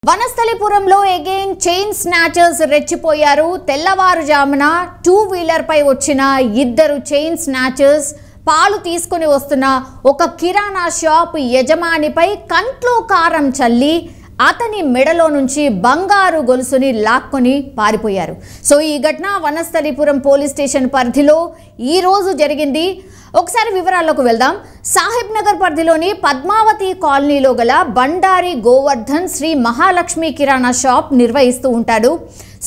వనస్థలిపురంలో again chain snatchers రెచ్చిపోయారు. తెల్లవారుజామున 2 wheeler పై వచ్చిన ఇద్దరు చైన్ స్నాచర్స్ పాలు తీసుకొని వస్తున్న ఒక కిరాణా షాప్ యజమానిపై కంట్లో కారం చల్లి అతని మెడలో నుంచి బంగారు గొలుసుని లాక్కొని పారిపోయారు. సో ఈ ఘటన వనస్థలిపురం పోలీస్ స్టేషన్ పరిధిలో ఈ రోజు జరిగింది. ఒకసారి వివరాల్లోకి వెళ్దాం. సాహెబ్ నగర్ పరిధిలోని పద్మావతి కాలనీలో గల బండారి గోవర్ధన్ శ్రీ మహాలక్ష్మి కిరాణా షాప్ నిర్వహిస్తూ ఉంటాడు.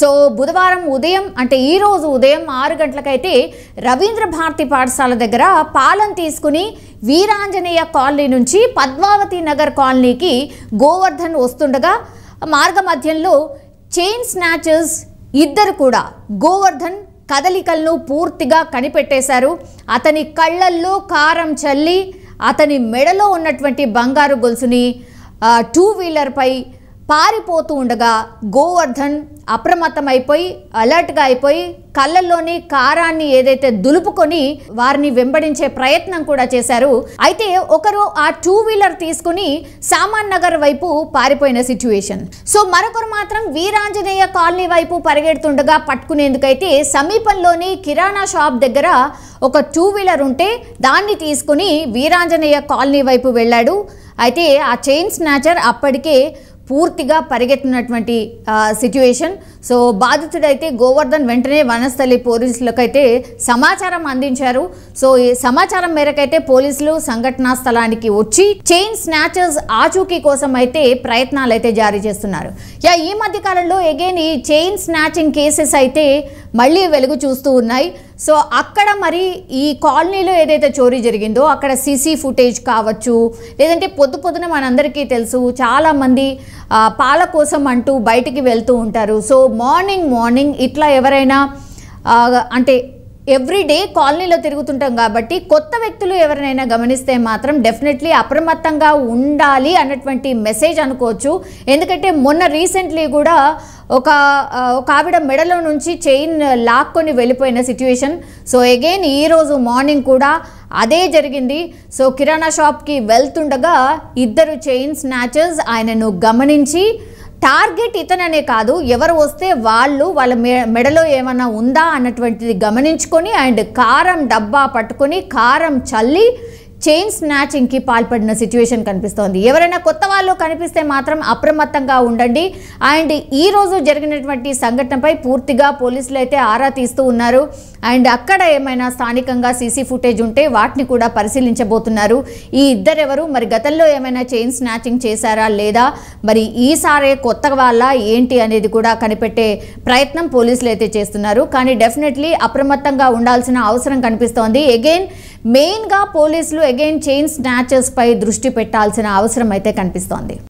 సో బుధవారం ఉదయం అంటే ఈ రోజు ఉదయం 6 గంటలకైతే రవీంద్ర భారతి పాఠశాల దగ్గర పాలను తీసుకుని వీరాంజనేయ కాలనీ నుంచి పద్మావతి నగర్ కాలనీకి గోవర్ధన్ వస్తుండగా మార్గ మధ్యంలో చైన్ స్నాచర్స్ ఇద్దరు కూడా గోవర్ధన్ కదలికలను పూర్తిగా కనిపెట్టేశారు. అతని కళ్ళల్లో కారం చల్లి అతని మెడలో ఉన్నటువంటి బంగారు గొలుసుని 2 వీలర్ పై పారిపోతూ ఉండగా గోవర్ధన్ అప్రమత్తమైపోయి అలర్ట్గా అయిపోయి కళ్ళల్లోని కారాన్ని ఏదైతే దులుపుకొని వారిని వెంబడించే ప్రయత్నం కూడా చేశారు. అయితే ఒకరు ఆ 2 వీలర్ తీసుకుని సామాన్ నగర్ వైపు పారిపోయిన సిచ్యువేషన్. సో మరొకరు మాత్రం వీరాంజనేయ కాలనీ వైపు పరిగెడుతుండగా పట్టుకునేందుకైతే సమీపంలోని కిరాణా షాప్ దగ్గర ఒక 2 వీలర్ ఉంటే దాన్ని తీసుకుని వీరాంజనేయ కాలనీ వైపు వెళ్ళాడు. అయితే ఆ చైన్ స్నాచర్ అప్పటికే పూర్తిగా పరిగెత్తినటువంటి సిచ్యువేషన్. సో బాధితుడైతే గోవర్ధన్ వెంటనే వనస్థలి పోలీసులకైతే సమాచారం అందించారు. సో ఈ సమాచారం మేరకైతే పోలీసులు సంఘటనా స్థలానికి వచ్చి చైన్ స్నాచర్స్ ఆచూకీ కోసం అయితే ప్రయత్నాలు అయితే జారీ చేస్తున్నారు. ఈ మధ్య కాలంలో అగైన్ ఈ చైన్ స్నాచింగ్ కేసెస్ అయితే మళ్ళీ వెలుగు చూస్తూ ఉన్నాయి. సో అక్కడ మరి ఈ కాలనీలో ఏదైతే చోరీ జరిగిందో అక్కడ సీసీ ఫుటేజ్ కావచ్చు, లేదంటే పొద్దున మనందరికీ తెలుసు చాలామంది పాల కోసం అంటూ బయటికి వెళ్తూ ఉంటారు. సో మార్నింగ్ ఇట్లా ఎవరైనా అంటే ఎవ్రీడే కాలనీలో తిరుగుతుంటాం కాబట్టి కొత్త వ్యక్తులు ఎవరినైనా గమనిస్తే మాత్రం డెఫినెట్లీ అప్రమత్తంగా ఉండాలి అన్నటువంటి మెసేజ్ అనుకోవచ్చు. ఎందుకంటే మొన్న రీసెంట్లీ కూడా ఒక ఆవిడ మెడలో నుంచి చైన్ లాక్కొని వెళ్ళిపోయిన సిచ్యువేషన్. సో అగైన్ ఈరోజు మార్నింగ్ కూడా అదే జరిగింది. సో కిరాణా షాప్కి వెళ్తుండగా ఇద్దరు చైన్ స్నాచర్స్ ఆయనను గమనించి టార్గెట్ ఇతననే కాదు ఎవరు వస్తే వాళ్ళ మెడలో ఏమన్నా ఉందా అన్నటువంటిది గమనించుకొని అండ్ కారం డబ్బా పట్టుకొని కారం చల్లి చైన్ స్నాచింగ్కి పాల్పడిన సిచ్యువేషన్ కనిపిస్తోంది. ఎవరైనా కొత్త వాళ్ళు కనిపిస్తే మాత్రం అప్రమత్తంగా ఉండండి. అండ్ ఈరోజు జరిగినటువంటి సంఘటనపై పూర్తిగా పోలీసులు అయితే ఆరా తీస్తూ ఉన్నారు. అండ్ అక్కడ ఏమైనా స్థానికంగా సీసీ ఫుటేజ్ ఉంటే వాటిని కూడా పరిశీలించబోతున్నారు. ఈ ఇద్దరెవరు మరి గతంలో ఏమైనా చైన్ స్నాచింగ్ చేశారా లేదా, మరి ఈసారి కొత్త వాళ్ళ ఏంటి అనేది కూడా కనిపెట్టే ప్రయత్నం పోలీసులు అయితే చేస్తున్నారు. కానీ డెఫినెట్లీ అప్రమత్తంగా ఉండాల్సిన అవసరం కనిపిస్తోంది. అగైన్ మెయిన్గా పోలీసులు అగైన్ చైన్ స్నాచర్స్ పై దృష్టి పెట్టాల్సిన అవసరం అయితే కనిపిస్తోంది.